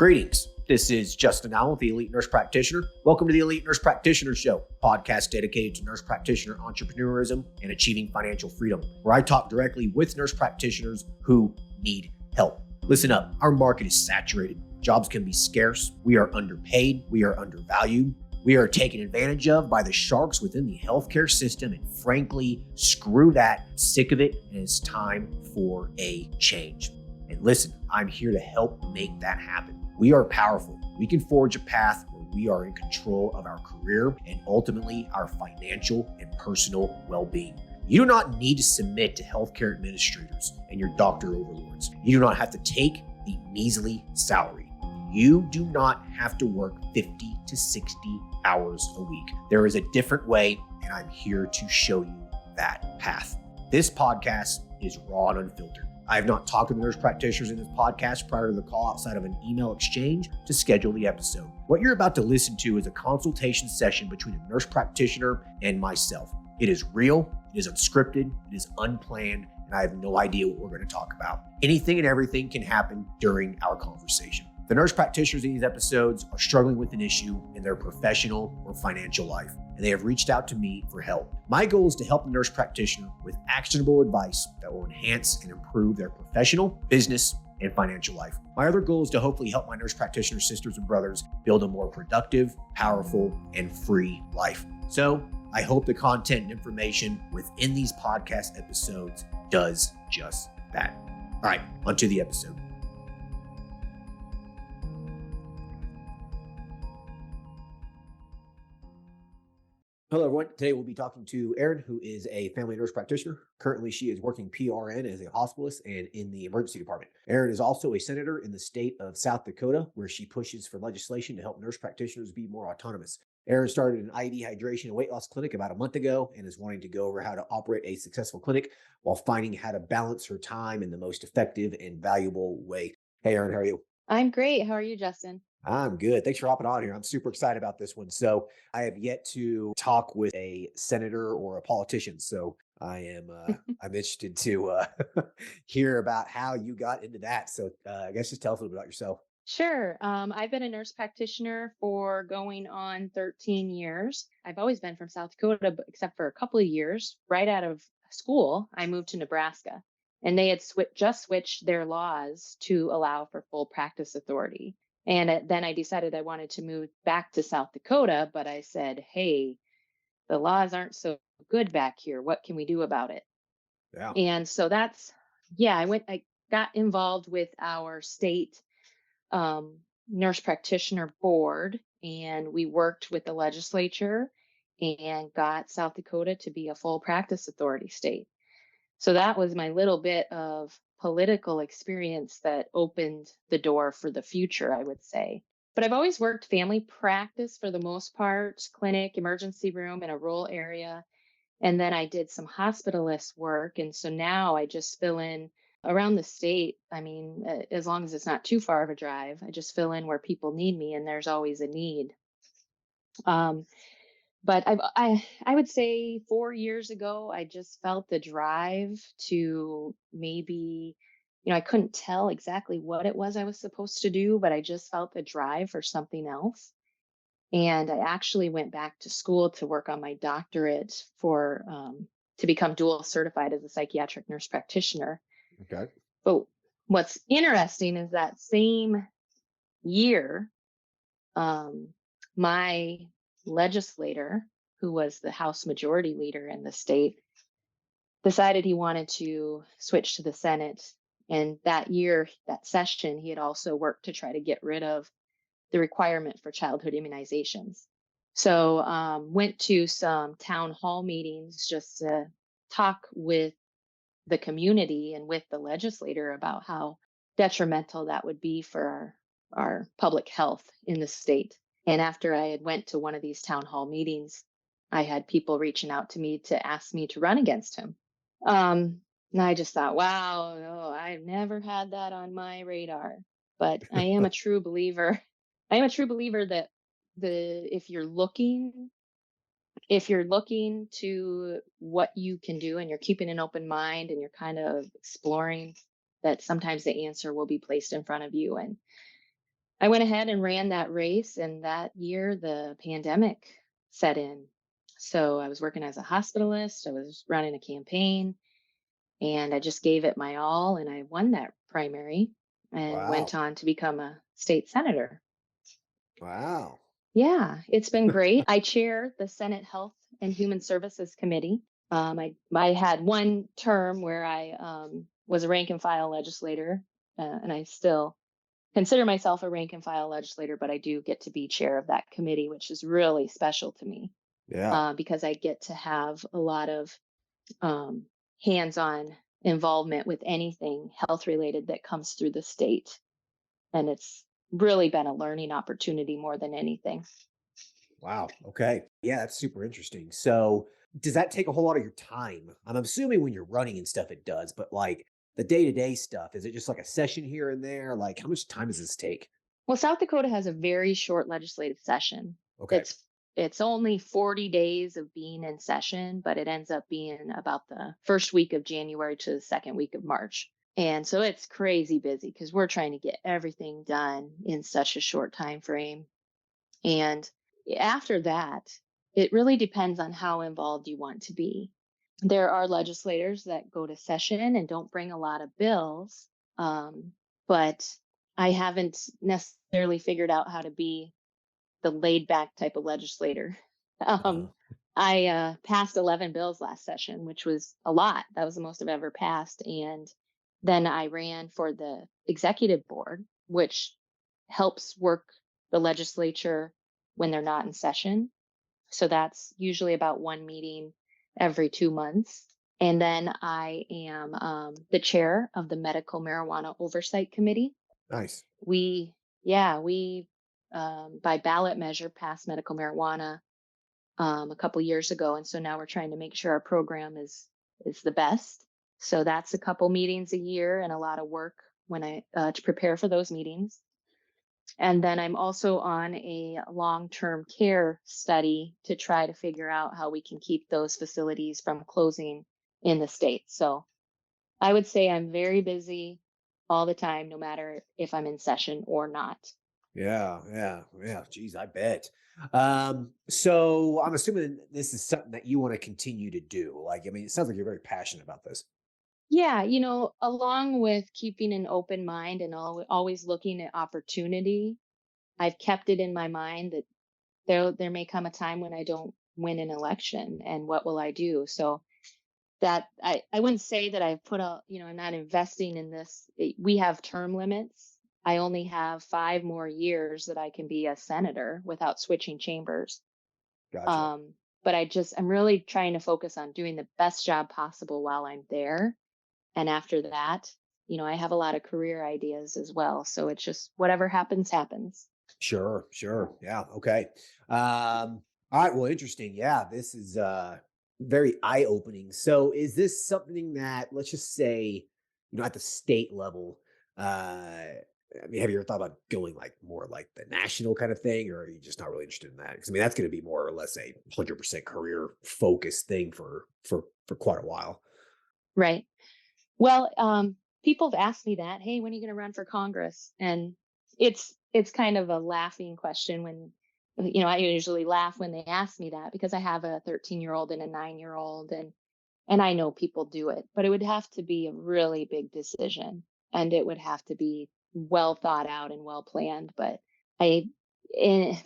Greetings. This is Justin Allen with the Elite Nurse Practitioner. Welcome to the Elite Nurse Practitioner Show, podcast dedicated to nurse practitioner entrepreneurism and achieving financial freedom, where I talk directly with nurse practitioners who need help. Listen up, our market is saturated. Jobs can be scarce. We are underpaid. We are undervalued. We are taken advantage of by the sharks within the healthcare system, and frankly, screw that. I'm sick of it, and it's time for a change. And listen, I'm here to help make that happen. We are powerful. We can forge a path where we are in control of our career and ultimately our financial and personal well-being. You do not need to submit to healthcare administrators and your doctor overlords. You do not have to take a measly salary. You do not have to work 50 to 60 hours a week. There is a different way, and I'm here to show you that path. This podcast is raw and unfiltered. I have not talked to the nurse practitioners in this podcast prior to the call outside of an email exchange to schedule the episode. What you're about to listen to is a consultation session between a nurse practitioner and myself. It is real, it is unscripted, it is unplanned, and I have no idea what we're going to talk about. Anything and everything can happen during our conversation. The nurse practitioners in these episodes are struggling with an issue in their professional or financial life, and they have reached out to me for help. My goal is to help the nurse practitioner with actionable advice that will enhance and improve their professional, business, and financial life. My other goal is to hopefully help my nurse practitioner sisters and brothers build a more productive, powerful, and free life. So I hope the content and information within these podcast episodes does just that. All right, onto the episode. Hello, everyone. Today we'll be talking to Erin, who is a family nurse practitioner. Currently, she is working P.R.N. as a hospitalist and in the emergency department. Erin is also a senator in the state of South Dakota, where she pushes for legislation to help nurse practitioners be more autonomous. Erin started an IV hydration and weight loss clinic about a month ago and is wanting to go over how to operate a successful clinic while finding how to balance her time in the most effective and valuable way. Hey, Erin, how are you? I'm great. How are you, Justin? I'm good. Thanks for hopping on here. I'm super excited about this one. So I have yet to talk with a senator or a politician. So I'm interested to hear about how you got into that. So I guess just tell us a little bit about yourself. Sure. I've been a nurse practitioner for going on 13 years. I've always been from South Dakota, but except for a couple of years. Right out of school, I moved to Nebraska, and they had just switched their laws to allow for full practice authority. And then I decided I wanted to move back to South Dakota, but I said, hey, the laws aren't so good back here. What can we do about it? Yeah. And so I got involved with our state nurse practitioner board, and we worked with the legislature and got South Dakota to be a full practice authority state. So that was my little bit of political experience that opened the door for the future, I would say. But I've always worked family practice for the most part, clinic, emergency room in a rural area. And then I did some hospitalist work. And so now I just fill in around the state. I mean, as long as it's not too far of a drive, I just fill in where people need me, and there's always a need. But I would say 4 years ago, I just felt the drive to maybe, I couldn't tell exactly what it was I was supposed to do, but I just felt the drive for something else. And I actually went back to school to work on my doctorate to become dual certified as a psychiatric nurse practitioner. Okay. But what's interesting is that same year, my legislator, who was the House Majority Leader in the state, decided he wanted to switch to the Senate. And that year, that session, he had also worked to try to get rid of the requirement for childhood immunizations. So went to some town hall meetings just to talk with the community and with the legislator about how detrimental that would be for our public health in the state. And after I had went to one of these town hall meetings, I had people reaching out to me to ask me to run against him. And I just thought, wow, no, I've never had that on my radar. But I am a true believer. I am a true believer that if you're looking to what you can do and you're keeping an open mind and you're kind of exploring, that sometimes the answer will be placed in front of you. And I went ahead and ran that race, and that year the pandemic set in. So I was working as a hospitalist, I was running a campaign, and I just gave it my all, and I won that primary and went Wow. on to become a state senator. Wow. Yeah, it's been great. I chair the Senate Health and Human Services Committee. I had one term where I was a rank and file legislator, and I still consider myself a rank and file legislator, but I do get to be chair of that committee, which is really special to me Yeah. because I get to have a lot of um, hands on involvement with anything health related that comes through the state. And it's really been a learning opportunity more than anything. Wow. Okay. Yeah, that's super interesting. So, does that take a whole lot of your time? I'm assuming when you're running and stuff, it does, but like the day to day stuff, is it just like a session here and there? Like, how much time does this take? Well, South Dakota has a very short legislative session. Okay. It's only 40 days of being in session, but it ends up being about the first week of January to the second week of March. And so it's crazy busy because we're trying to get everything done in such a short time frame. And after that, it really depends on how involved you want to be. There are legislators that go to session and don't bring a lot of bills, but I haven't necessarily figured out how to be the laid back type of legislator. Uh, Um, I passed 11 bills last session, which was a lot. That was the most I've ever passed. And then I ran for the executive board, which helps work the legislature when they're not in session. So that's usually about one meeting every 2 months. And then I am the chair of the Medical Marijuana Oversight Committee. nice. We by ballot measure passed medical marijuana a couple years ago, and so now we're trying to make sure our program is the best. So that's a couple meetings a year and a lot of work when I to prepare for those meetings. And then I'm also on a long-term care study to try to figure out how we can keep those facilities from closing in the state. So I would say I'm very busy all the time, no matter if I'm in session or not. Yeah, yeah, yeah. Geez, I bet. So I'm assuming this is something that you want to continue to do. Like, I mean, it sounds like you're very passionate about this. Yeah, along with keeping an open mind and always looking at opportunity, I've kept it in my mind that there may come a time when I don't win an election, and what will I do? So that I wouldn't say that I've put I'm not investing in this. We have term limits. I only have 5 more years that I can be a senator without switching chambers. Gotcha. But I'm really trying to focus on doing the best job possible while I'm there. And after that, I have a lot of career ideas as well. So it's just whatever happens, happens. Sure, sure. Yeah, okay. All right, well, interesting. Yeah, this is very eye-opening. So is this something that, let's just say, at the state level, I mean, have you ever thought about going like more like the national kind of thing, or are you just not really interested in that? Because I mean, that's going to be more or less a 100% career focused thing for quite a while. Right. Well, people have asked me that, hey, when are you going to run for Congress? And it's kind of a laughing question when, I usually laugh when they ask me that because I have a 13-year-old and a 9-year-old, and I know people do it, but it would have to be a really big decision, and it would have to be well thought out and well planned. But I,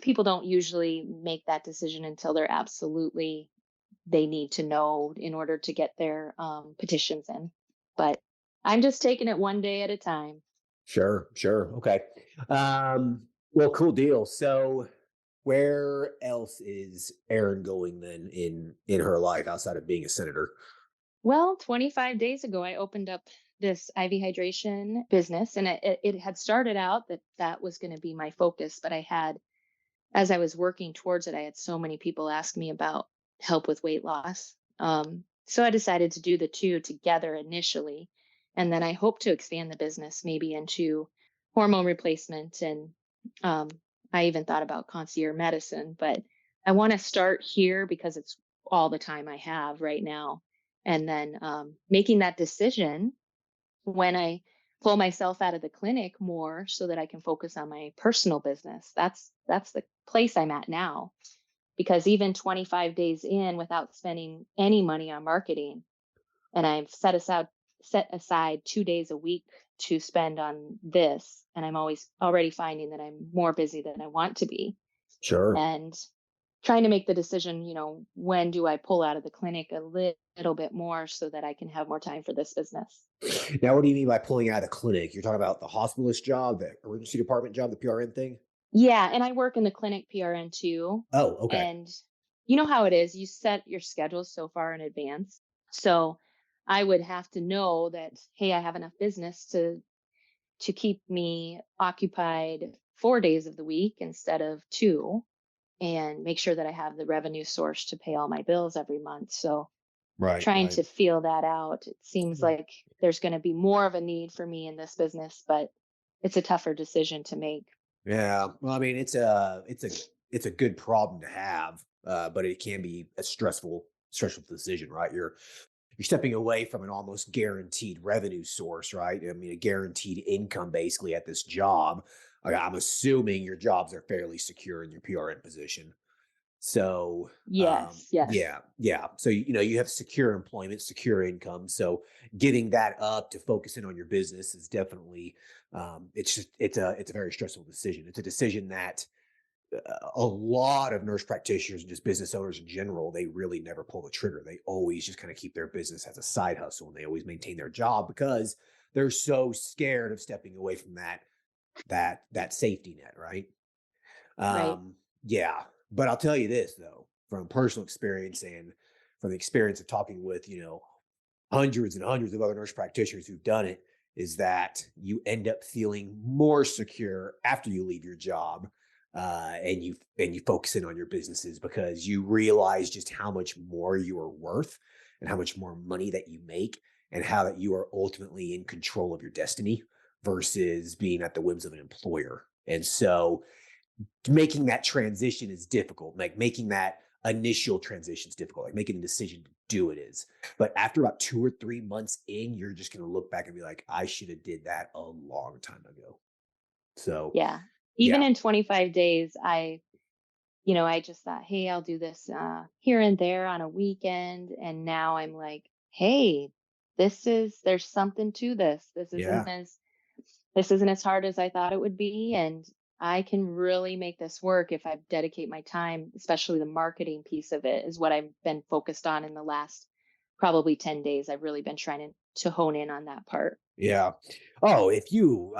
people don't usually make that decision until they need to know in order to get their petitions in. But I'm just taking it one day at a time. Sure, sure. Okay. Well, cool deal. So where else is Erin going then in her life outside of being a senator? Well, 25 days ago, I opened up this IV hydration business, and it had started out that was going to be my focus. But as I was working towards it, I had so many people ask me about help with weight loss. So I decided to do the two together initially. And then I hope to expand the business maybe into hormone replacement. And um, I even thought about concierge medicine, but I want to start here because it's all the time I have right now. And then making that decision when I pull myself out of the clinic more so that I can focus on my personal business. That's the place I'm at now. Because even 25 days in without spending any money on marketing, and I've set aside 2 days a week to spend on this, and I'm always already finding that I'm more busy than I want to be. Sure. And trying to make the decision, when do I pull out of the clinic a little bit more so that I can have more time for this business? Now, what do you mean by pulling out of the clinic? You're talking about the hospitalist job, the emergency department job, the PRN thing? Yeah, and I work in the clinic PRN too. Oh, okay. And you know how it is, you set your schedule so far in advance. So I would have to know that, hey, I have enough business to keep me occupied 4 days of the week instead of two, and make sure that I have the revenue source to pay all my bills every month. So Right, trying right. to feel that out, it seems like there's going to be more of a need for me in this business, but it's a tougher decision to make. Yeah. Well, I mean, it's a good problem to have, but it can be a stressful decision, right? You're stepping away from an almost guaranteed revenue source, right? I mean, a guaranteed income basically at this job. I'm assuming your jobs are fairly secure in your PRN position. So, Yes, yes. yeah, yeah. So, you have secure employment, secure income. So, giving that up to focus in on your business is definitely, it's a very stressful decision. It's a decision that a lot of nurse practitioners and just business owners in general, they really never pull the trigger. They always just kind of keep their business as a side hustle, and they always maintain their job because they're so scared of stepping away from that safety net, right? Right. Yeah, but I'll tell you this though, from personal experience and from the experience of talking with, hundreds and hundreds of other nurse practitioners who've done it, is that you end up feeling more secure after you leave your job, and you focus in on your businesses because you realize just how much more you are worth and how much more money that you make and how that you are ultimately in control of your destiny versus being at the whims of an employer. And so making that transition is difficult. Like making that initial transition is difficult. Like making a decision to do it is. But after about 2 or 3 months in, you're just going to look back and be like, I should have did that a long time ago. So Yeah. Even yeah, in 25 days, I just thought, hey, I'll do this here and there on a weekend. And now I'm like, hey, there's something to this. yeah, This isn't as hard as I thought it would be. And I can really make this work if I dedicate my time, especially the marketing piece of it is what I've been focused on in the last probably 10 days. I've really been trying to hone in on that part. yeah. Oh, if you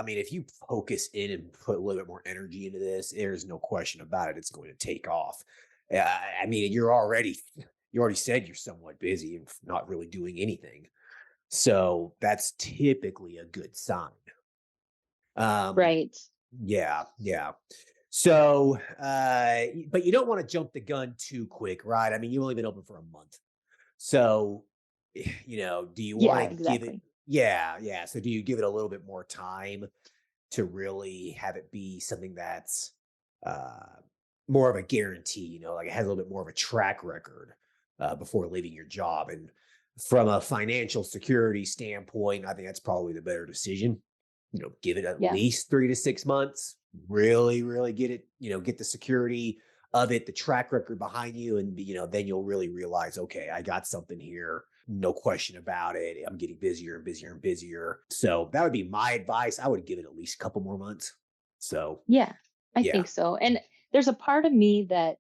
focus in and put a little bit more energy into this, there's no question about it. It's going to take off. I mean, you already said you're somewhat busy and not really doing anything. So that's typically a good sign. Um, Right. yeah, yeah. So, but you don't want to jump the gun too quick, right? I mean, you've only been open for a month. So, do you want Yeah, to give it, exactly. yeah, yeah. So do you give it a little bit more time to really have it be something that's uh, more of a guarantee, like it has a little bit more of a track record before leaving your job? And from a financial security standpoint, I think that's probably the better decision. Give it at Yeah. least 3 to 6 months, really, really get it, get the security of it, the track record behind you. And, then you'll really realize, okay, I got something here. No question about it. I'm getting busier and busier and busier. So that would be my advice. I would give it at least a couple more months. So, Yeah, I yeah, think so. And there's a part of me that,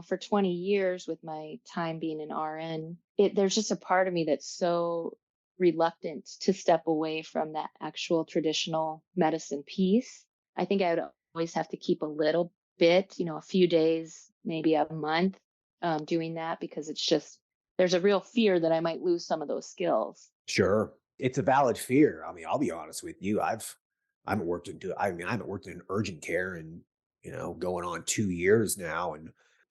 for 20 years with my time being an RN, there's just a part of me that's so reluctant to step away from that actual traditional medicine piece. I think I would always have to keep a little bit, a few days, maybe a month, doing that because there's a real fear that I might lose some of those skills. sure. It's a valid fear. I mean, I'll be honest with you. I haven't worked in urgent care in, going on 2 years now. And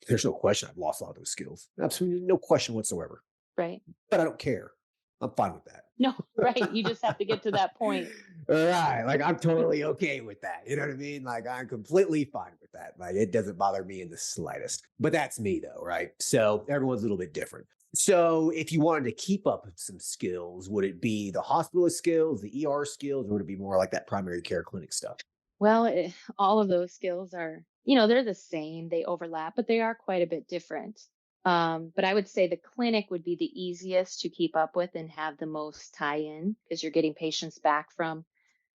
there's no question I've lost a lot of those skills. Absolutely no question whatsoever. Right. But I don't care. I'm fine with that. No, right. You just have to get to that point. Right. Like I'm totally okay with that. You know what I mean? Like I'm completely fine with that. Like it doesn't bother me in the slightest. But that's me though, right? So everyone's a little bit different. So if you wanted to keep up with some skills, would it be the hospitalist skills, the ER skills, or would it be more like that primary care clinic stuff? Well, all of those skills are, they're the same, they overlap, but they are quite a bit different. But I would say the clinic would be the easiest to keep up with and have the most tie in because you're getting patients back from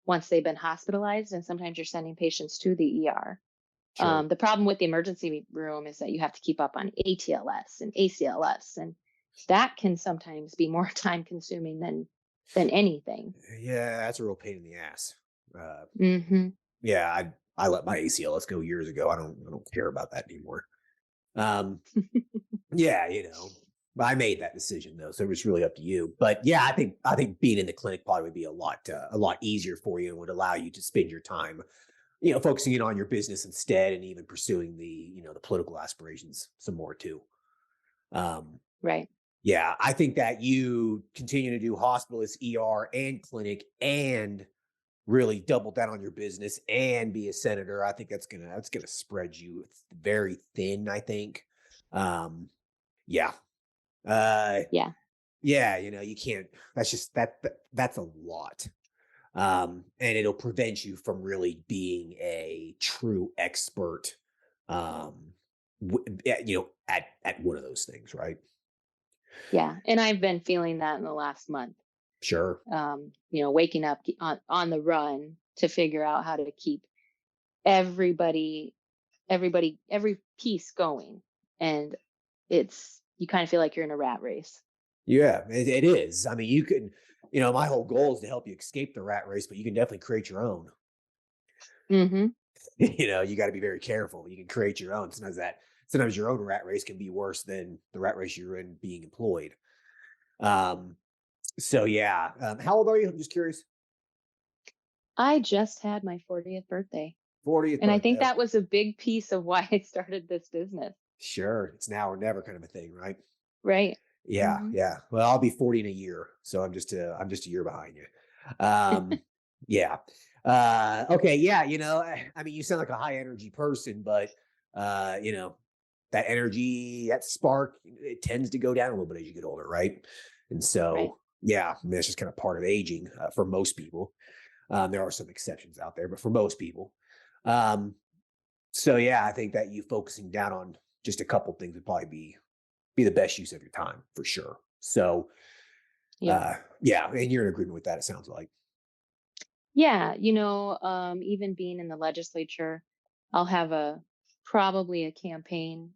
once they've been hospitalized, and sometimes you're sending patients to the ER. Sure. The problem with the emergency room is that you have to keep up on ATLS and ACLS, and that can sometimes be more time consuming than anything. Yeah, that's a real pain in the ass. Uh, Hmm. yeah, I let my ACLS go years ago. I don't care about that anymore. Um, yeah, but I made that decision though, so it was really up to you. But yeah, I think being in the clinic probably would be a lot easier for you and would allow you to spend your time, focusing in on your business instead, and even pursuing the political aspirations some more too. Um, Right. yeah, I think that you continue to do hospitalist, ER, and clinic, and really double down on your business and be a senator. I think that's gonna spread you very thin. I think. Um, yeah, uh, Yeah. yeah. You can't. That's just that's a lot. And it'll prevent you from really being a true expert. At one of those things, right? Yeah. And I've been feeling that in the last month. Sure. Waking up on the run to figure out how to keep everybody, every piece going. And you kind of feel like you're in a rat race. Yeah, it is. I mean, you can, my whole goal is to help you escape the rat race, but you can definitely create your own. Hmm. You got to be very careful. You can create your own. Sometimes your own rat race can be worse than the rat race you're in being employed. Um, so yeah. How old are you? I'm just curious. I just had my 40th birthday. 40th And I birthday. think Okay. that was a big piece of why I started this business. Sure. It's now or never kind of a thing, right? Right. Yeah, Hmm. yeah. Well, I'll be 40 in a year, so I'm just a year behind you. Um, yeah. Okay, yeah, I mean, you sound like a high energy person, but that energy, that spark, it tends to go down a little bit as you get older, right? And Right. so, yeah, I mean, that's just kind of part of aging for most people. There are some exceptions out there, but for most people. Um, so yeah, I think that you focusing down on just a couple things would probably be the best use of your time for sure. So, Yep. yeah, and you're in agreement with that. It sounds like. Yeah. Even being in the legislature, I'll have probably a campaign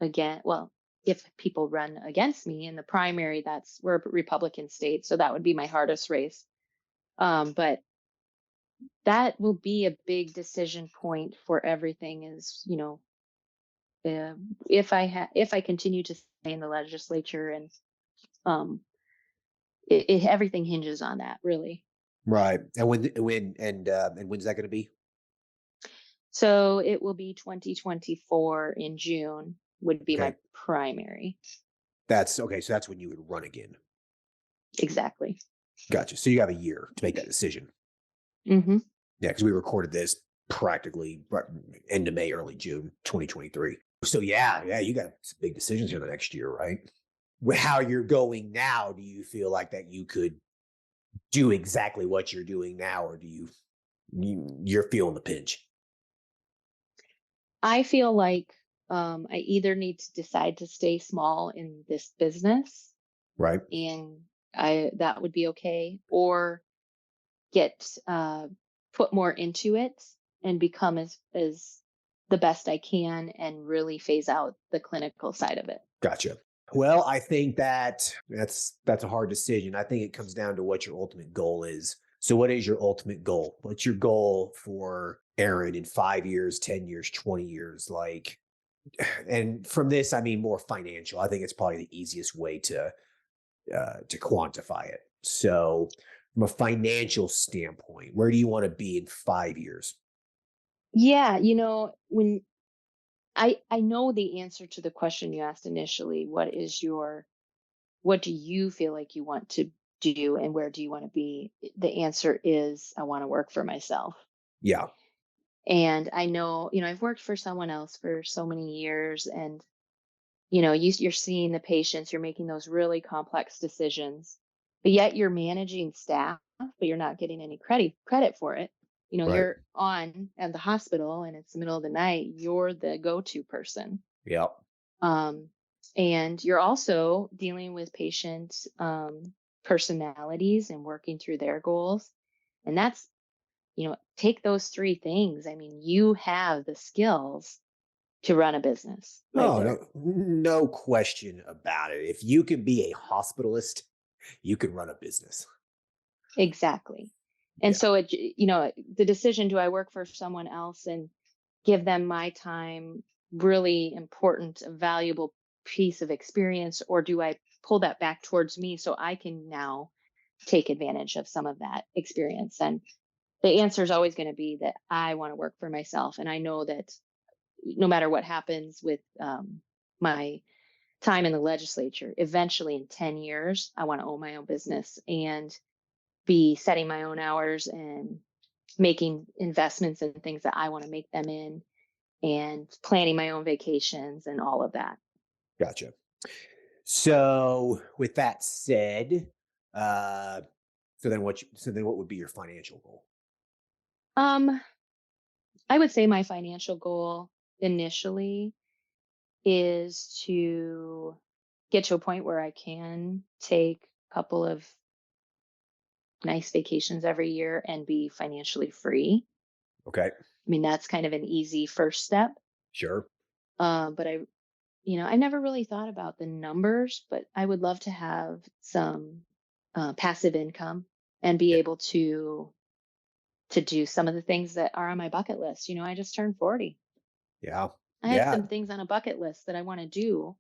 again. Well, if people run against me in the primary, we're a Republican state. So that would be my hardest race. But that will be a big decision point for everything uh, if I continue to stay in the legislature, and um, everything hinges on that, really. Right. And and when's that going to be? So it will be 2024 in June would be Okay. my primary. That's okay. So that's when you would run again. Exactly. Gotcha. So you have a year to make that decision. Hmm. Yeah, because we recorded this practically end of May, early June, 2023. So yeah, you got some big decisions here the next year, right? How you're going now, do you feel like that you could do exactly what you're doing now, or you're feeling the pinch, I feel like I either need to decide to stay small in this business, right? and I that would be okay, or get put more into it and become as the best I can and really phase out the clinical side of it. Gotcha. Well, I think that's a hard decision. I think it comes down to what your ultimate goal is. So what is your ultimate goal? What's your goal for Erin in 5 years, 10 years, 20 years? Like, and from this, I mean more financial. I think it's probably the easiest way to quantify it. So from a financial standpoint, where do you want to be in 5 years? Yeah, when I know the answer to the question you asked initially, what do you feel like you want to do and where do you want to be? The answer is I want to work for myself. Yeah. And I know, I've worked for someone else for so many years, and you're seeing the patients, you're making those really complex decisions, but yet you're managing staff, but you're not getting any credit for it. Right. You're on at the hospital and it's the middle of the night, you're the go-to person. Yep. Um, and you're also dealing with patient personalities and working through their goals. And that's, take those three things. I mean, you have the skills to run a business right Oh, there. no question about it. If you can be a hospitalist, you can run a business. Exactly. And Yeah. so the decision, do I work for someone else and give them my time, really important, a valuable piece of experience, or do I pull that back towards me so I can now take advantage of some of that experience? And the answer is always going to be that I want to work for myself. And I know that no matter what happens with my time in the legislature, eventually in 10 years, I want to own my own business and be setting my own hours and making investments in things that I want to make them in and planning my own vacations and all of that. Gotcha. So with that said, uh, so then what would be your financial goal? Um, I would say my financial goal initially is to get to a point where I can take a couple of nice vacations every year and be financially free. Okay. I mean, that's kind of an easy first step. Sure. But I never really thought about the numbers, but I would love to have some passive income and be Yeah. able to do some of the things that are on my bucket list. I just turned 40. Yeah. I have Yeah. some things on a bucket list that I want to do,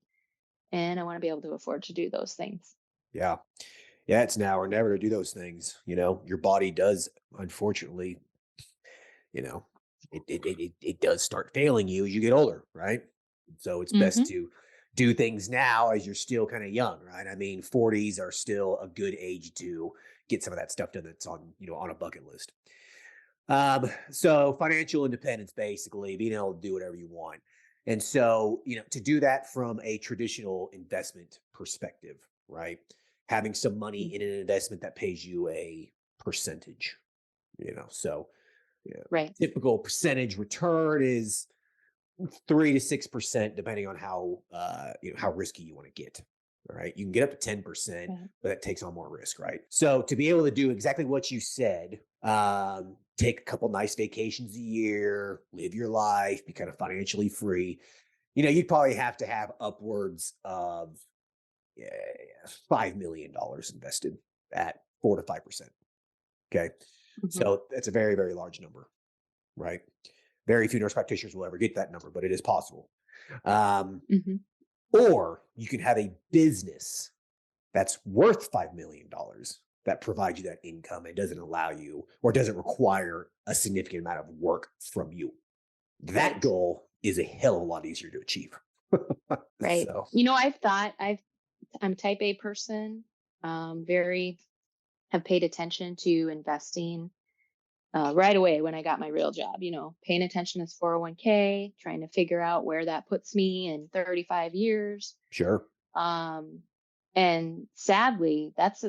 and I want to be able to afford to do those things. Yeah. Yeah. It's now or never to do those things. Your body does, unfortunately, you know, it does start failing you as you get older, right? So it's best Hmm. to do things now as you're still kind of young, right? I mean, 40s are still a good age to get some of that stuff done that's on a bucket list. So financial independence, basically being able to do whatever you want. And so, to do that from a traditional investment perspective, right? Having some money in an investment that pays you a percentage, so Right. typical percentage return is 3 to 6%, depending on how risky you want to get. All right, you can get up to 10%, Right. but that takes on more risk, right? So to be able to do exactly what you said, take a couple nice vacations a year, live your life, be kind of financially free. You'd probably have to have upwards of yeah, $5 million invested at 4 to 5%. Okay, Hmm. so that's a very, very large number, right? Very few nurse practitioners will ever get that number, but it is possible. Um, Hmm. or you can have a business that's worth $5 million that provides you that income and doesn't allow you or doesn't require a significant amount of work from you. That Right. goal is a hell of a lot easier to achieve. Right. So, I'm type A person. Very have paid attention to investing right away when I got my real job, paying attention to 401k, trying to figure out where that puts me in 35 years. sure. Um, and sadly, that's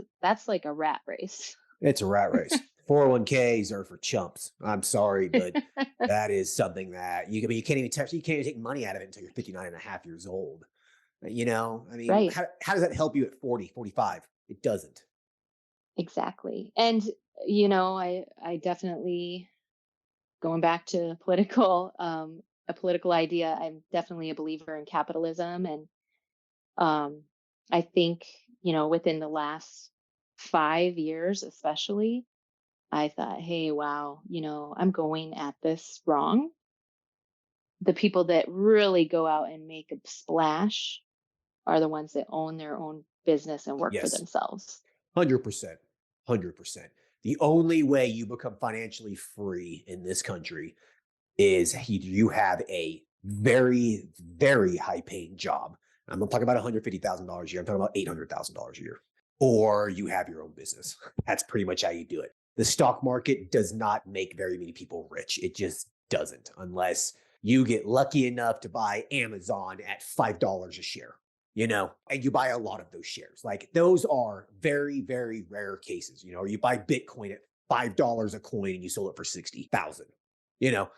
like a rat race. It's a rat race. 401ks are for chumps. I'm sorry, but that is something that you can't even touch. You can't even take money out of it until you're 59 and a half years old. I mean, Right. how does that help you at 40, 45? It doesn't. Exactly. And I definitely, going back to a political idea, I'm definitely a believer in capitalism. And um, I think, within the last 5 years, especially, I thought, hey, wow, I'm going at this wrong. The people that really go out and make a splash are the ones that own their own business and work for Yes, themselves. 100%. 100%. The only way you become financially free in this country is you have a very, very high paying job. I'm not talking about $150,000 a year. I'm talking about $800,000 a year. Or you have your own business. That's pretty much how you do it. The stock market does not make very many people rich. It just doesn't, unless you get lucky enough to buy Amazon at $5 a share, and you buy a lot of those shares. Like those are very, very rare cases, or you buy Bitcoin at $5 a coin and you sold it for 60,000, you know,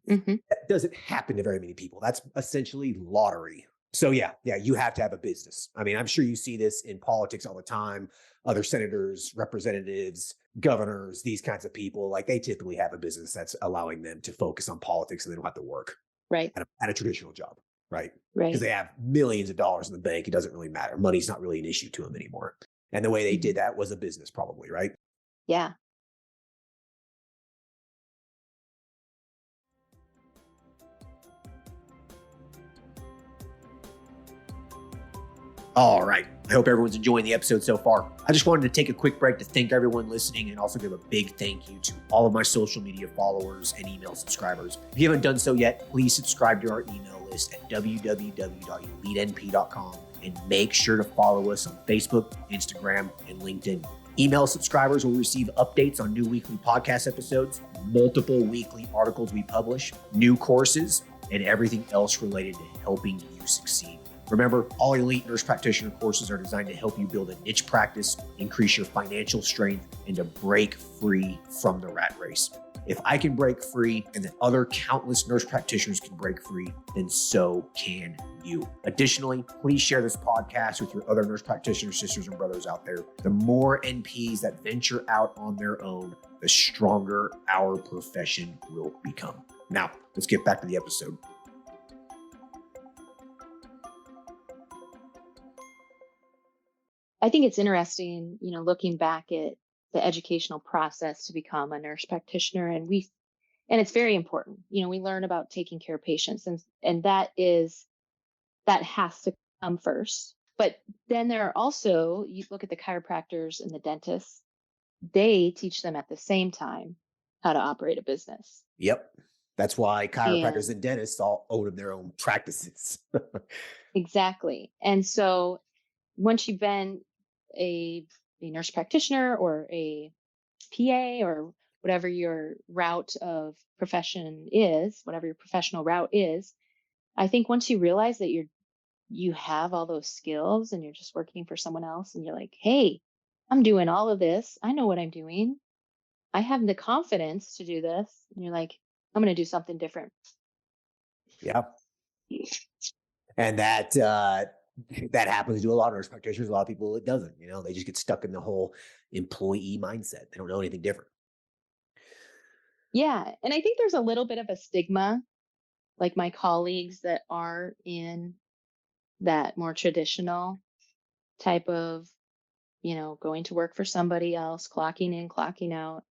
Hmm. that doesn't happen to very many people. That's essentially lottery. So yeah, you have to have a business. I mean, I'm sure you see this in politics all the time. Other senators, representatives, governors, these kinds of people, like they typically have a business that's allowing them to focus on politics and they don't have to work Right. at a traditional job, right? Because Right. they have millions of dollars in the bank. It doesn't really matter. Money's not really an issue to them anymore. And the way they Hmm. did that was a business, probably, right? Yeah. All right. I hope everyone's enjoying the episode so far. I just wanted to take a quick break to thank everyone listening and also give a big thank you to all of my social media followers and email subscribers. If you haven't done so yet, please subscribe to our email list at www.elitenp.com and make sure to follow us on Facebook, Instagram, and LinkedIn. Email subscribers will receive updates on new weekly podcast episodes, multiple weekly articles we publish, new courses, and everything else related to helping you succeed. Remember, all elite nurse practitioner courses are designed to help you build a niche practice, increase your financial strength, and to break free from the rat race. If I can break free and then other countless nurse practitioners can break free, then so can you. Additionally, please share this podcast with your other nurse practitioner sisters and brothers out there. The more NPs that venture out on their own, the stronger our profession will become. Now, let's get back to the episode. I think it's interesting, looking back at the educational process to become a nurse practitioner, and it's very important. We learn about taking care of patients, and that has to come first. But then there are also, you look at the chiropractors and the dentists, they teach them at the same time how to operate a business. Yep. That's why chiropractors And and dentists all own their own practices. exactly. And so once you've been a, a nurse practitioner or a PA or whatever your route of profession is, whatever your professional route is, I think once you realize that you have all those skills and you're just working for someone else and you're like, hey, I'm doing all of this. I know what I'm doing. I have the confidence to do this. And you're like, I'm going to do something different. Yeah. And that happens to a lot of nurse practitioners. A lot of people it doesn't. They just get stuck in the whole employee mindset. They don't know anything different. Yeah. And I think there's a little bit of a stigma, like my colleagues that are in that more traditional type of, going to work for somebody else, clocking in, clocking out.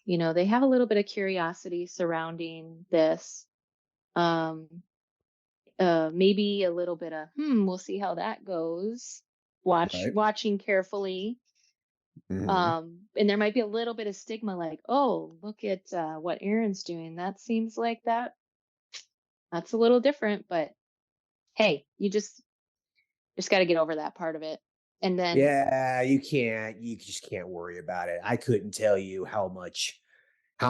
They have a little bit of curiosity surrounding this. Um, Maybe a little bit of, we'll see how that goes. Right. Watching carefully. Mm-hmm. And there might be a little bit of stigma, like, oh, look at what Erin's doing. That seems like that's a little different, but hey, you just got to get over that part of it. And then, Yeah, you just can't worry about it. I couldn't tell you how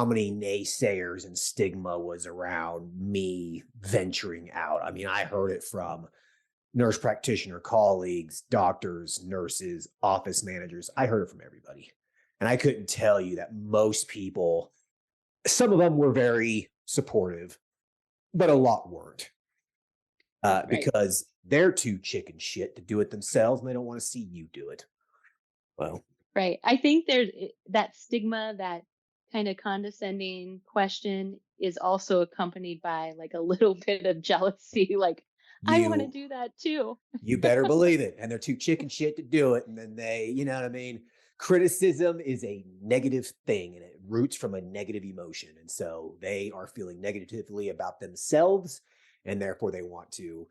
many naysayers and stigma was around me venturing out. I mean, I heard it from nurse practitioner colleagues, doctors, nurses, office managers. I heard it from everybody. And I couldn't tell you that most people, some of them were very supportive, but a lot weren't right. because they're too chicken shit to do it themselves and they don't want to see you do it. Well, Right. I think that stigma, that kind of condescending question is also accompanied by like a little bit of jealousy. Like, I want to you do that too. You better believe it. And they're too chicken shit to do it. And then you know what I mean? Criticism is a negative thing and it roots from a negative emotion. And so they are feeling negatively about themselves. And therefore they want to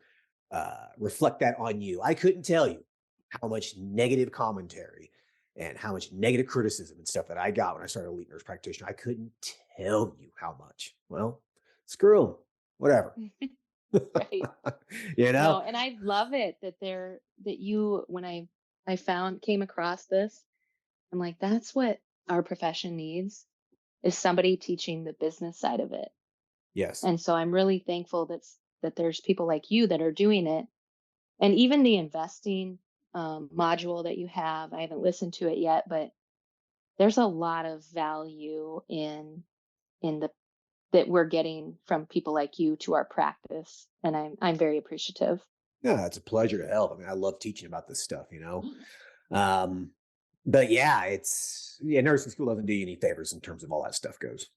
reflect that on you. I couldn't tell you how much negative commentary and how much negative criticism and stuff that I got when I started Elite Nurse Practitioner. I couldn't tell you how much. Well, screw them. Whatever. Right. you know? No, and I love it that you, when I came across this, I'm like, that's what our profession needs, is somebody teaching the business side of it. Yes. And so I'm really thankful that there's people like you that are doing it. And even the investing module that you have, I haven't listened to it yet, but there's a lot of value in the that we're getting from people like you to our practice, and I'm very appreciative. No, it's a pleasure to help. I mean, I love teaching about this stuff, Um, but yeah, nursing school doesn't do you any favors in terms of all that stuff goes.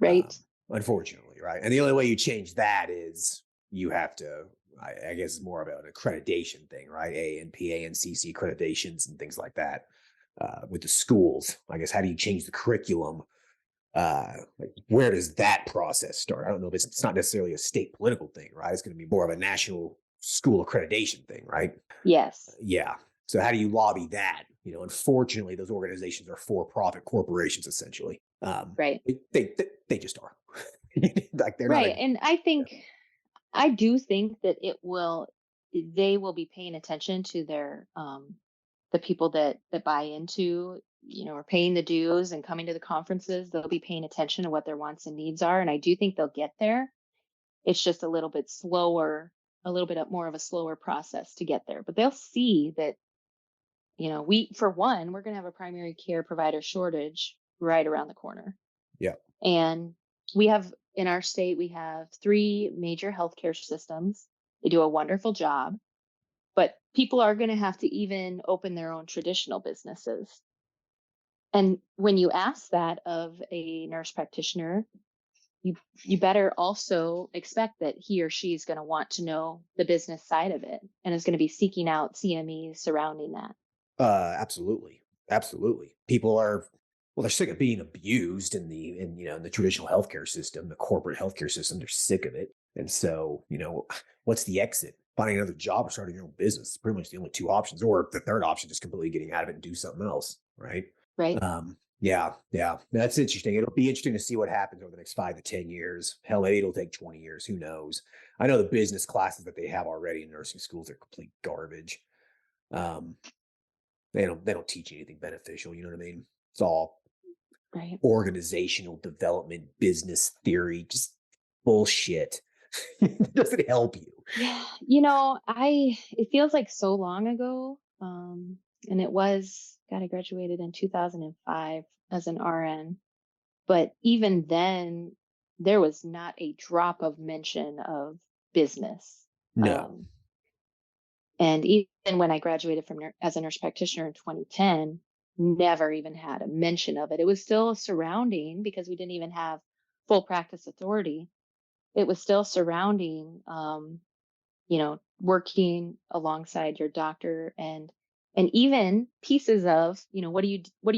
Right? Unfortunately, right? And the only way you change that is you have to, I guess, it's more of an accreditation thing, right? A and CC accreditations and things like that. With the schools, I guess, how do you change the curriculum? Like, where does that process start? I don't know if it's not necessarily a state political thing, right? It's going to be more of a national school accreditation thing, right? Yes. Yeah. So how do you lobby that? Unfortunately, those organizations are for-profit corporations, essentially. Right. They just are. Like they're not Right. a. And I do think that they will be paying attention to the people that buy into, are paying the dues and coming to the conferences. They'll be paying attention to what their wants and needs are. And I do think they'll get there. It's just a little bit slower, a little bit more of a slower process to get there. But they'll see that, for one, we're going to have a primary care provider shortage right around the corner. Yeah. And in our state, we have three major healthcare systems. They do a wonderful job, but people are going to have to even open their own traditional businesses. And when you ask that of a nurse practitioner, you better also expect that he or she is going to want to know the business side of it and is going to be seeking out CMEs surrounding that. Absolutely. Absolutely. People are, well, they're sick of being abused in the traditional healthcare system, the corporate healthcare system. They're sick of it. And so, what's the exit? Finding another job or starting your own business is pretty much the only two options. Or the third option, just completely getting out of it and do something else. Right. Right. Yeah. Yeah. That's interesting. It'll be interesting to see what happens over the next 5 to 10 years. Hell, maybe it'll take 20 years. Who knows? I know the business classes that they have already in nursing schools are complete garbage. Um, they don't teach you anything beneficial. You know what I mean? It's all Right. organizational development, business theory, just bullshit. It doesn't help you. Yeah. It feels like so long ago. And I graduated in 2005 as an RN. But even then, there was not a drop of mention of business. No. Um, and even when I graduated as a nurse practitioner in 2010, never even had a mention of it. It was still surrounding because we didn't even have full practice authority. It was still surrounding, working alongside your doctor and even pieces of, what do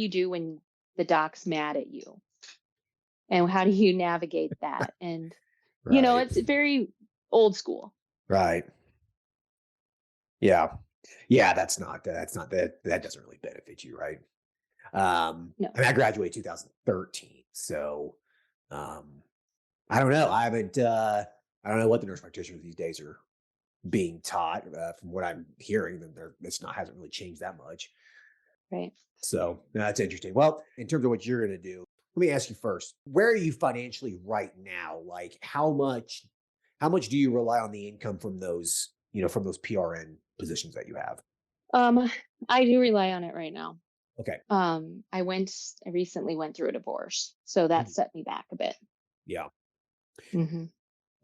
you do when the doc's mad at you? And how do you navigate that? And, Right. it's very old school. Right. Yeah. Yeah. That's not that doesn't really benefit you, right? No. I mean, I graduated 2013, so I don't know. I don't know what the nurse practitioners these days are being taught. From what I'm hearing, then hasn't really changed that much. Right. So that's interesting. Well, in terms of what you're going to do, let me ask you first: where are you financially right now? Like, how much do you rely on the income from those PRN positions that you have? Um, I do rely on it right now. Okay. I recently went through a divorce, so that Mhm. set me back a bit. Yeah. Hmm.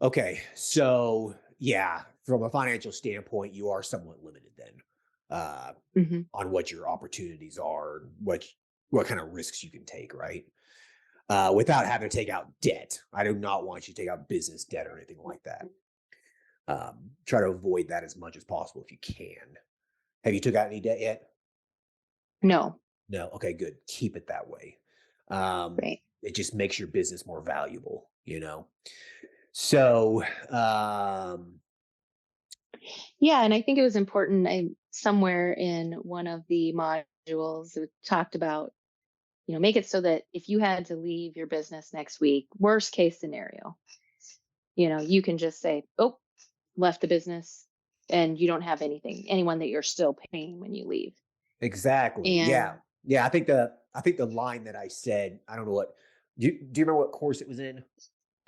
Okay. So yeah, from a financial standpoint, you are somewhat limited then, uh, Hmm. on what your opportunities are, what kind of risks you can take, right? Without having to take out debt. I do not want you to take out business debt or anything like that. Try to avoid that as much as possible if you can. Have you took out any debt yet? No. No. Okay, good. Keep it that way. Right. It just makes your business more valuable. So, Yeah, and I think it was important. I somewhere in one of the modules it talked about, make it so that if you had to leave your business next week, worst case scenario, you can just say, "Oh, left the business," and you don't have anyone that you're still paying when you leave. exactly. Yeah. And Yeah. I think the line that I said, I don't know what. Do you remember what course it was in?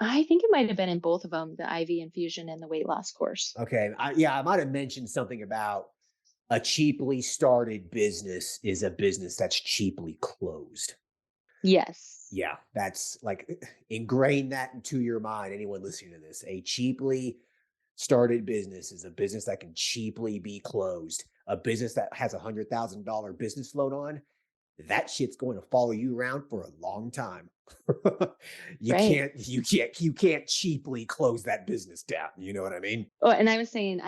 I think it might have been in both of them, the IV infusion and the weight loss course. Okay. I might have mentioned something about a cheaply started business is a business that's cheaply closed. Yes. Yeah, that's like ingrain that into your mind. Anyone listening to this, a cheaply started business is a business that can cheaply be closed. A business that has $100,000 business loan on, that shit's going to follow you around for a long time. you Right. can't, you can't, you can't cheaply close that business down. You know what I mean? Oh, and I was saying,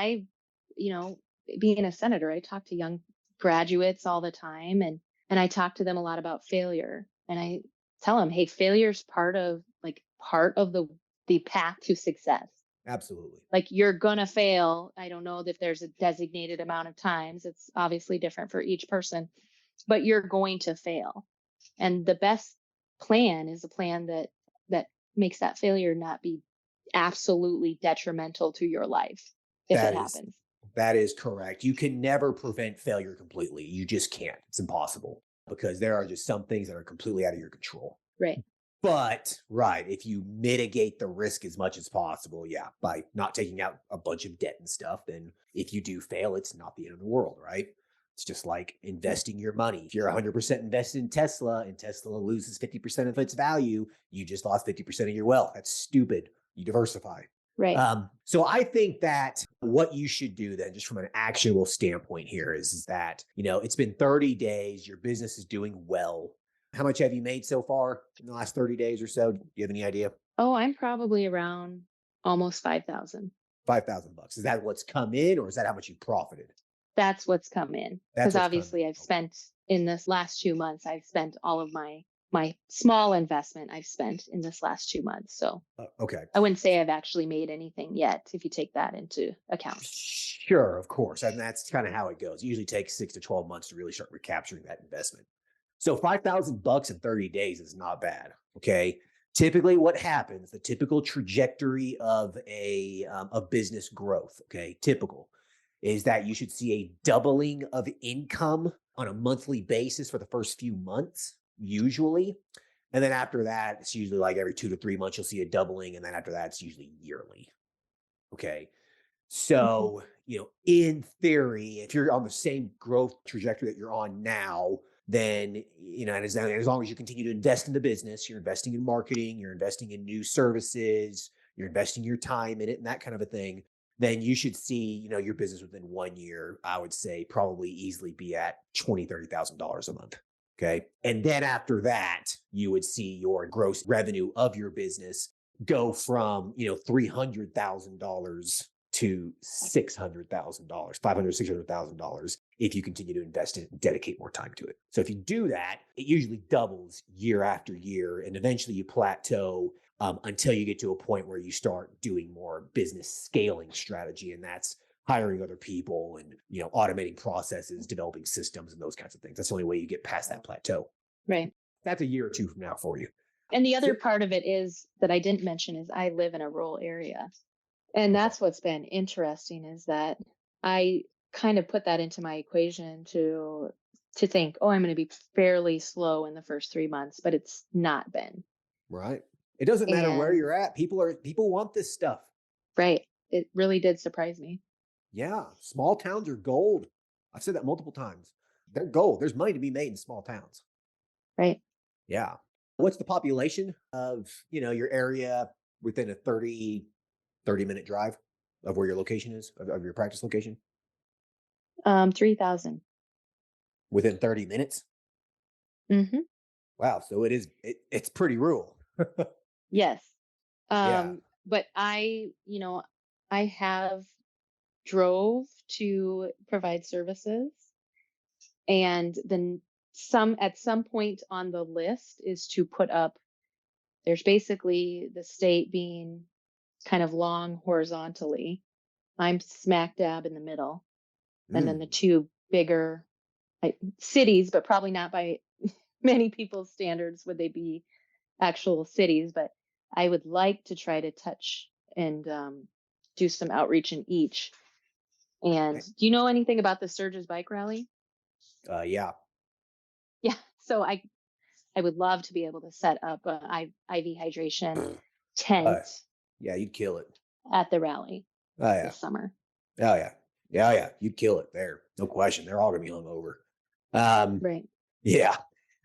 you know, being a senator, I talk to young graduates all the time, and I talk to them a lot about failure. And I tell them, hey, failure is part of the path to success. Absolutely. Like you're gonna fail. I don't know if there's a designated amount of times. It's obviously different for each person, but you're going to fail. And the best plan is a plan that makes that failure not be absolutely detrimental to your life if it That is happens. that is correct. You can never prevent failure completely. You just can't. It's impossible because there are just some things that are completely out of your control. Right. But right, if you mitigate the risk as much as possible, yeah, by not taking out a bunch of debt and stuff, then if you do fail, it's not the end of the world, right? It's just like investing your money. If you're 100% invested in Tesla and Tesla loses 50% of its value, you just lost 50% of your wealth. That's stupid. You diversify. Right. So I think that what you should do then, just from an actionable standpoint here, is that, it's been 30 days, your business is doing well. How much have you made so far in the last 30 days or so? Do you have any idea? Oh, I'm probably around almost 5,000. 5,000 bucks. Is that what's come in or is that how much you profited? That's what's come in. That's Because what's come obviously I've spent in this last 2 months, I've spent all of my small investment I've spent in this last 2 months. So in. Okay. I wouldn't say I've actually made anything yet if you take that into account. Sure, of course. And that's kind of how it goes. It usually takes 6 to 12 months to really start recapturing that investment. So 5,000 bucks in 30 days is not bad. Okay. Typically what happens, the typical trajectory of a business growth, okay, typical is that you should see a doubling of income on a monthly basis for the first few months, usually. And then after that, it's usually like every 2 to 3 months, you'll see a doubling. And then after that, it's usually yearly. Okay. Okay. So, in theory, if you're on the same growth trajectory that you're on now, then, and as long as you continue to invest in the business, you're investing in marketing, you're investing in new services, you're investing your time in it and that kind of a thing, then you should see, your business within 1 year, I would say probably easily be at $20,000, $30,000 a month. Okay. And then after that, you would see your gross revenue of your business go from, $300,000 to $600,000, $600,000 if you continue to invest in it and dedicate more time to it. So if you do that, it usually doubles year after year, and eventually you plateau until you get to a point where you start doing more business scaling strategy, and that's hiring other people and automating processes, developing systems, and those kinds of things. That's the only way you get past that plateau. Right. That's a year or two from now for you. And the other So, part of it is that I didn't mention is I live in a rural area. And okay. that's what's been interesting is that I kind of put that into my equation to think, oh, I'm going to be fairly slow in the first 3 months, but it's not been. Right. It doesn't matter where And you're at. People want this stuff. right, it really did surprise me. Yeah, small towns are gold. I've said that multiple times. They're gold. There's money to be made in small towns. Right. Yeah. What's the population of, your area within a 30-minute drive of where your location is, of your practice location? 3,000. Within 30 minutes? Hmm. Wow. So it's pretty rural. Yes. Yeah. But I have drove to provide services, and then at some point on the list is to put up, there's basically the state being kind of long horizontally. I'm smack dab in the middle, and then the Mm. two bigger cities, but probably not by many people's standards would they be actual cities. But I would like to try to touch and do some outreach in each. And do you know anything about the Surges bike rally? Yeah. Yeah. So I would love to be able to set up IV hydration tent Yeah, you'd kill it. at the rally Oh yeah. this summer. Oh yeah. Yeah, yeah. You'd kill it there. No question. They're all gonna be hungover. Um, Right. yeah.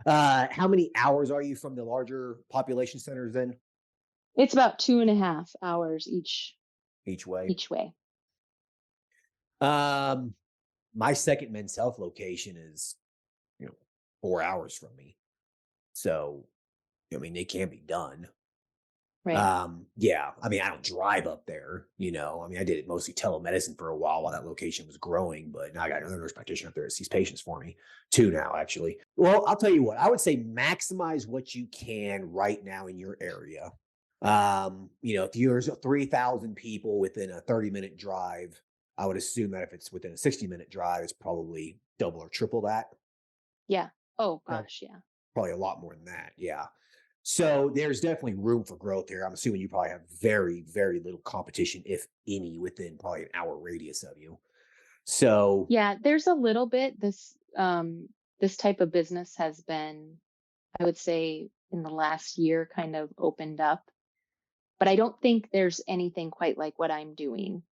How many hours are you from the larger population centers then It's about 2.5 hours each way? each way. Um, my second Men's Health location is, 4 hours from me. So, I mean, it can be done. Right. Yeah, I mean, I don't drive up there, I mean, I did it mostly telemedicine for a while that location was growing, but now I got another nurse practitioner up there that sees patients for me, two now, actually. Well, I'll tell you what, I would say maximize what you can right now in your area. If there's 3,000 people within a 30-minute drive, I would assume that if it's within a 60-minute drive, it's probably double or triple that. Yeah. Oh Prob- gosh, yeah. Probably a lot more than that. Yeah. So there's definitely room for growth here. I'm assuming you probably have very, very little competition, if any, within probably an hour radius of you. So, Yeah, there's a little bit. This type of business has been, I would say, in the last year kind of opened up, but I don't think there's anything quite like what I'm doing.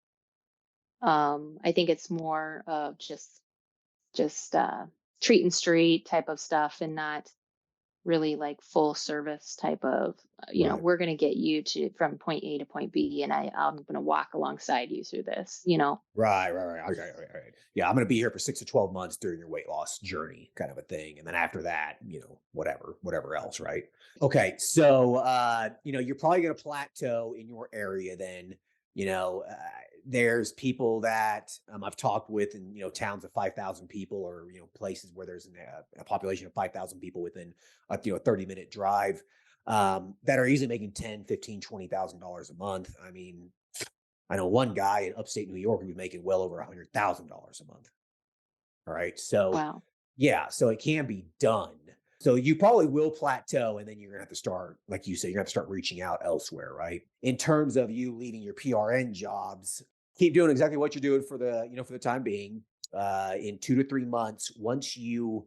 I think it's more of just treat and street type of stuff, and not really like full service type of, right. we're going to get you to from point A to point B, and I'm going to walk alongside you through this. Right. Okay, right. Yeah, I'm going to be here for 6 to 12 months during your weight loss journey, kind of a thing, and then after that, whatever else, right? Okay, so you're probably going to plateau in your area. Then, there's people that I've talked with in towns of 5,000 people, or places where there's a population of 5,000 people within a 30-minute drive, that are easily making 10, 15, $20,000 a month. I mean, I know one guy in upstate New York who was making well over $100,000 a month. All right. So, Wow. yeah, so it can be done. So you probably will plateau, and then you're gonna have to start, like you said, you're gonna have to start reaching out elsewhere, right? In terms of you leading your P.R.N jobs, keep doing exactly what you're doing for the time being. In 2 to 3 months, once you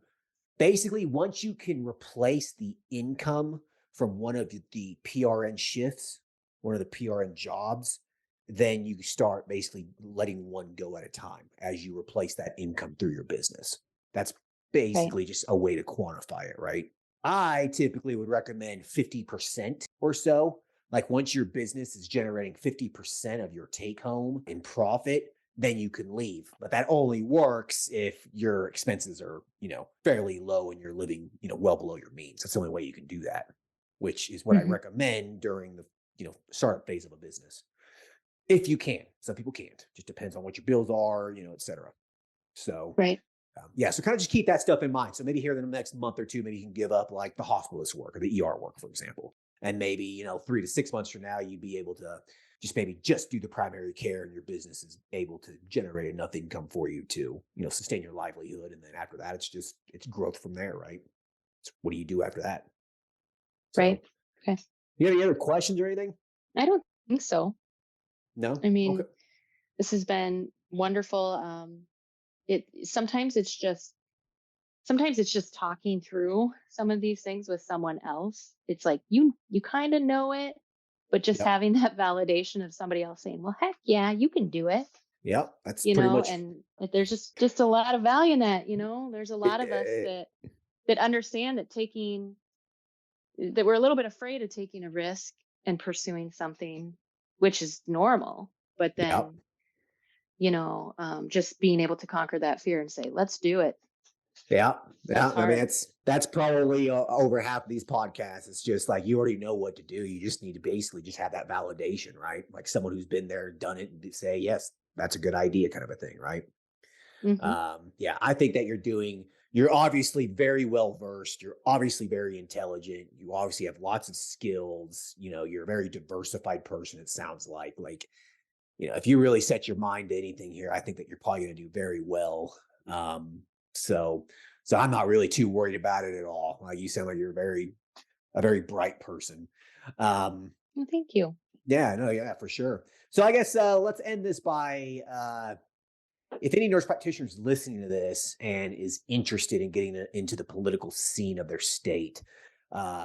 can replace the income from one of the PRN shifts, one of the PRN jobs, then you start basically letting one go at a time as you replace that income through your business. That's Right. basically just a way to quantify it, right? I typically would recommend 50% or so. Like once your business is generating 50% of your take home in profit, then you can leave. But that only works if your expenses are, fairly low and you're living, well below your means. That's the only way you can do that, which is what I Hmm. recommend during the, startup phase of a business. If you can. Some people can't. Just depends on what your bills are, et cetera. So, Right. yeah, so kind of just keep that stuff in mind. So maybe here in the next month or two, maybe you can give up like the hospitalist work or the ER work, for example. And maybe, 3 to 6 months from now, you'd be able to just do the primary care, and your business is able to generate enough income for you to, sustain your livelihood. And then after that, it's growth from there, right? So what do you do after that? Right. So, Okay. you have any other questions or anything? I don't think so. No? I Okay. mean, this has been wonderful. It sometimes it's just talking through some of these things with someone else. It's like you kind of know it, but just Yep. having that validation of somebody else saying, "Well, heck yeah, you can do it." Yep. That's pretty much. And that there's just a lot of value in that. There's a lot of us eh, that understand that we're a little bit afraid of taking a risk and pursuing something, which is normal. But Yep. then, just being able to conquer that fear and say, let's do it. Yeah, That's yeah. I mean, hard. that's probably over half of these podcasts. It's just like you already know what to do. You just need to basically just have that validation, right? Like someone who's been there, done it, and say, yes, that's a good idea, kind of a thing, right? Hmm. Yeah, I think that you're obviously very well versed. You're obviously very intelligent. You obviously have lots of skills. You're a very diversified person. It sounds like, if you really set your mind to anything here, I think that you're probably going to do very well. Um, so, so I'm not really too worried about it at all. Like you sound like you're a very bright person. Um, Well, thank you. yeah, no, yeah, for sure. So I guess let's end this by if any nurse practitioners listening to this and is interested in getting into the political scene of their state,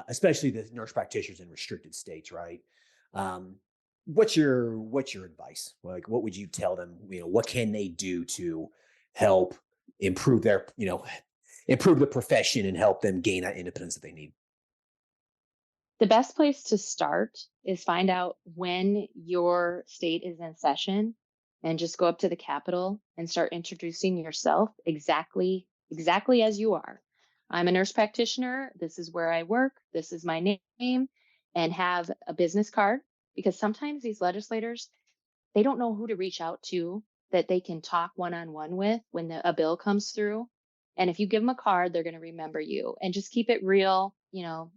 especially the nurse practitioners in restricted states, right? Um, what's your advice? Like, what would you tell them? What can they do to help improve their, improve the profession and help them gain that independence that they need? The best place to start is find out when your state is in session and just go up to the Capitol and start introducing yourself exactly as you are. I'm a nurse practitioner. This is where I work. This is my name, and have a business card, because sometimes these legislators, they don't know who to reach out to that they can talk one-on-one with when a bill comes through. And if you give them a card, they're going to remember you, and just keep it real.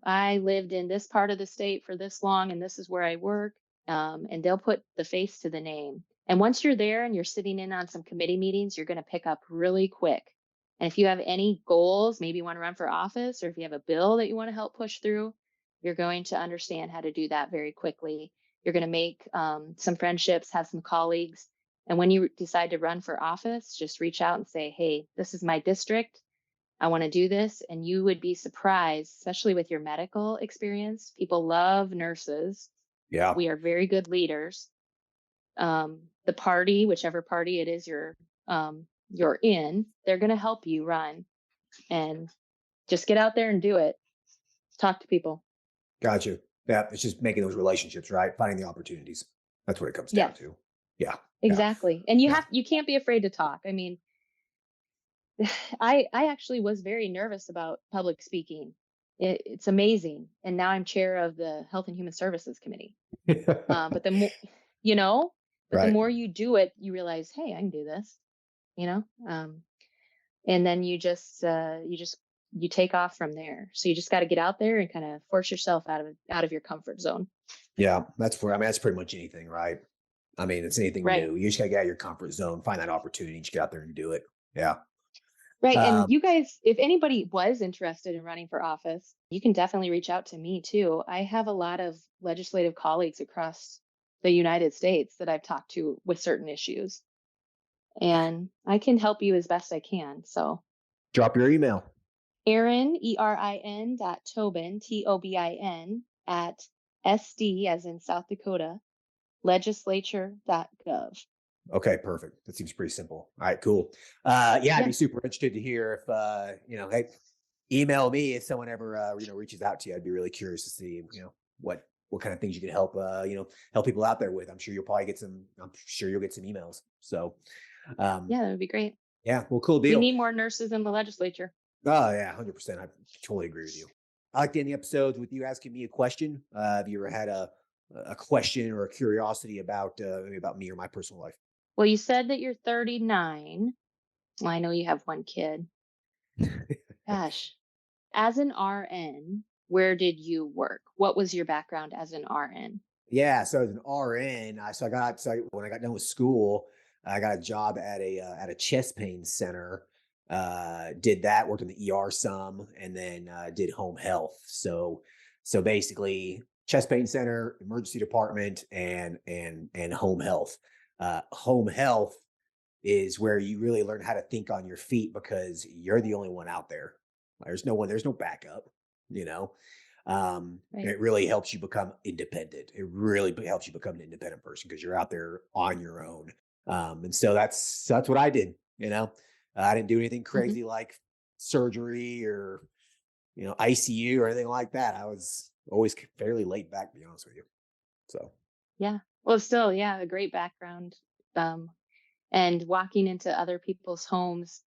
I lived in this part of the state for this long, and this is where I work. And they'll put the face to the name. And once you're there and you're sitting in on some committee meetings, you're going to pick up really quick. And if you have any goals, maybe you want to run for office, or if you have a bill that you want to help push through, you're going to understand how to do that very quickly. You're going to make some friendships, have some colleagues. And when you decide to run for office, just reach out and say, hey, this is my district. I want to do this. And you would be surprised, especially with your medical experience. People love nurses. Yeah. We are very good leaders. The party, whichever party it is you're in, they're going to help you run. And just get out there and do it. Talk to people. Gotcha. Yeah. It's just making those relationships, right? Finding the opportunities. That's what it comes down Yes, to. Yeah. Yeah. exactly. And Yeah. you can't be afraid to talk. I mean, I actually was very nervous about public speaking. It's amazing. And now I'm chair of the Health and Human Services Committee. But the more, you know, but the Right. more you do it, you realize, hey, I can do this, you know? And then you take off from there. So you just got to get out there and kind of force yourself out of your comfort zone. Yeah. That's pretty much anything, right? I mean, it's anything Right. new. You just gotta get out of your comfort zone, find that opportunity, just get out there and do it. Yeah. Right. And Um, you guys, if anybody was interested in running for office, you can definitely reach out to me too. I have a lot of legislative colleagues across the United States that I've talked to with certain issues, and I can help you as best I can. So, Drop your email. Erin, Erin.Tobin, Tobin, at SD, as in South Dakota, legislature.gov. Okay, perfect. That seems pretty simple. All right, cool. Yeah, I'd be Yeah. super interested to hear if hey, email me if someone ever reaches out to you. I'd be really curious to see what kind of things you can help help people out there with. I'm sure you'll get some emails. So um Yeah, that would be great. yeah, well, cool We deal. need more nurses in the legislature. Oh yeah, 100%. I totally agree with you. I like to end the episodes with you asking me a question. Have you ever had a question or a curiosity about maybe about me or my personal life? Well, you said that you're 39. Well, I know you have one kid. Gosh, as an RN, where did you work? What was your background as an RN? Yeah, so as an RN, when I got done with school, I got a job at a chest pain center. Did that, worked in the ER some, and then did home health. So basically, chest pain center, emergency department, and home health. Home health is where you really learn how to think on your feet because you're the only one out there. There's no backup, you know. Right. It really helps you become independent. It really helps you become an independent person because you're out there on your own. And so that's what I did. I didn't do anything Hmm. crazy like surgery or ICU or anything like that. I was always fairly laid back, to be honest with you. So Yeah. Well, still, yeah, a great background. Um, and walking into other people's homes,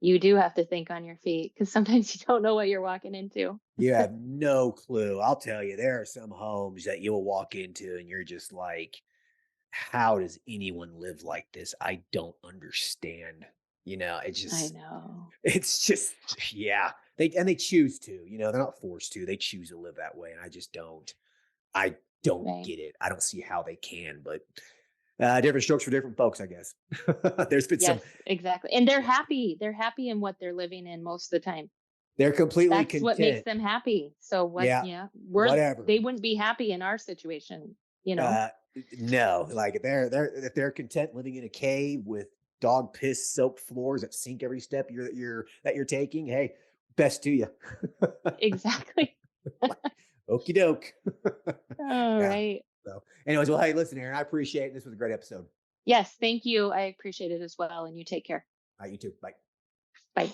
you do have to think on your feet because sometimes you don't know what you're walking into. you have no clue. I'll tell you, there are some homes that you'll walk into and you're just like, how does anyone live like this? I don't understand. I know. It's just, yeah. They choose to, they're not forced to. They choose to live that way. And I don't Right. get it. I don't see how they can, but different strokes for different folks, I guess. There's been some, Yes, exactly. And they're yeah, happy. They're happy in what they're living in most of the time. they're completely That's what makes content. them happy. So what, Yeah, yeah, whatever. they wouldn't be happy in our situation, you know? Uh, no, like if they're content living in a cave with dog piss soaked floors that sink every step you're taking, hey, best to you. Exactly. Like, okie doke. All Yeah. right. So anyways, well, hey, listen, Erin, I appreciate it. This was a great episode. Yes, thank you. I appreciate it as well. And you take care. All right, you too. Bye. Bye.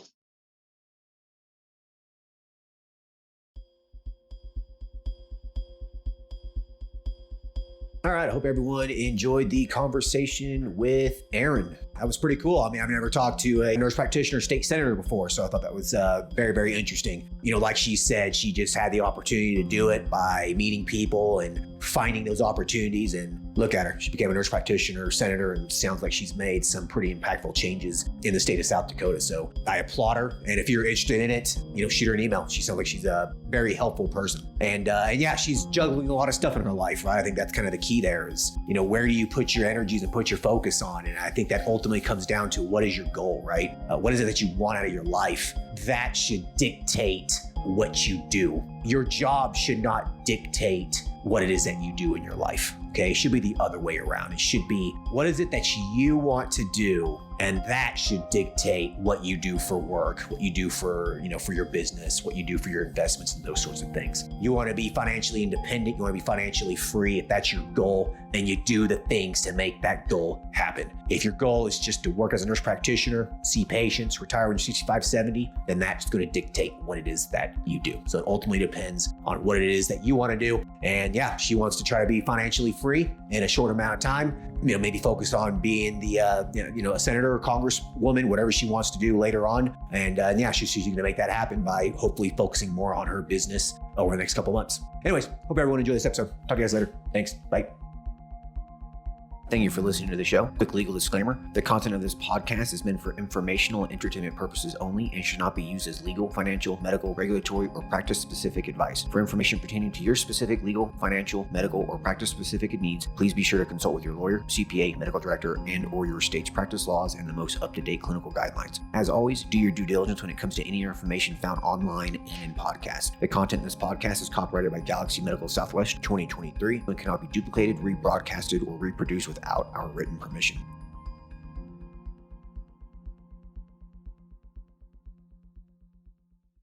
All right. I hope everyone enjoyed the conversation with Erin. That was pretty cool. I mean, I've never talked to a nurse practitioner state senator before, so I thought that was very, very interesting. Like she said, she just had the opportunity to do it by meeting people and finding those opportunities. And look at her. She became a nurse practitioner senator, and sounds like she's made some pretty impactful changes in the state of South Dakota. So I applaud her. And if you're interested in it, shoot her an email. She sounds like she's a very helpful person. And yeah, she's juggling a lot of stuff in her life, right? I think that's kind of the key there is, where do you put your energies and put your focus on? And I think that ultimately comes down to what is your goal, right? What is it that you want out of your life? That should dictate what you do. Your job should not dictate what it is that you do in your life. Okay, it should be the other way around. It should be, what is it that you want to do? And that should dictate what you do for work, what you do for, for your business, what you do for your investments and those sorts of things. You want to be financially independent. You want to be financially free. If that's your goal, then you do the things to make that goal happen. If your goal is just to work as a nurse practitioner, see patients, retire when you're 65, 70, then that's going to dictate what it is that you do. So it ultimately depends on what it is that you want to do. And yeah, she wants to try to be financially free in a short amount of time, maybe focus on being the, a senator or congresswoman, whatever she wants to do later on. And yeah, she's going to make that happen by hopefully focusing more on her business over the next couple months. Anyways, hope everyone enjoyed this episode. Talk to you guys later. Thanks. Bye. Thank you for listening to the show. Quick legal disclaimer. The content of this podcast is meant for informational and entertainment purposes only and should not be used as legal, financial, medical, regulatory, or practice-specific advice. For information pertaining to your specific legal, financial, medical, or practice-specific needs, please be sure to consult with your lawyer, CPA, medical director, and or your state's practice laws and the most up-to-date clinical guidelines. As always, do your due diligence when it comes to any information found online and in podcasts. The content in this podcast is copyrighted by Galaxy Medical Southwest 2023 and cannot be duplicated, rebroadcasted, or reproduced without our written permission.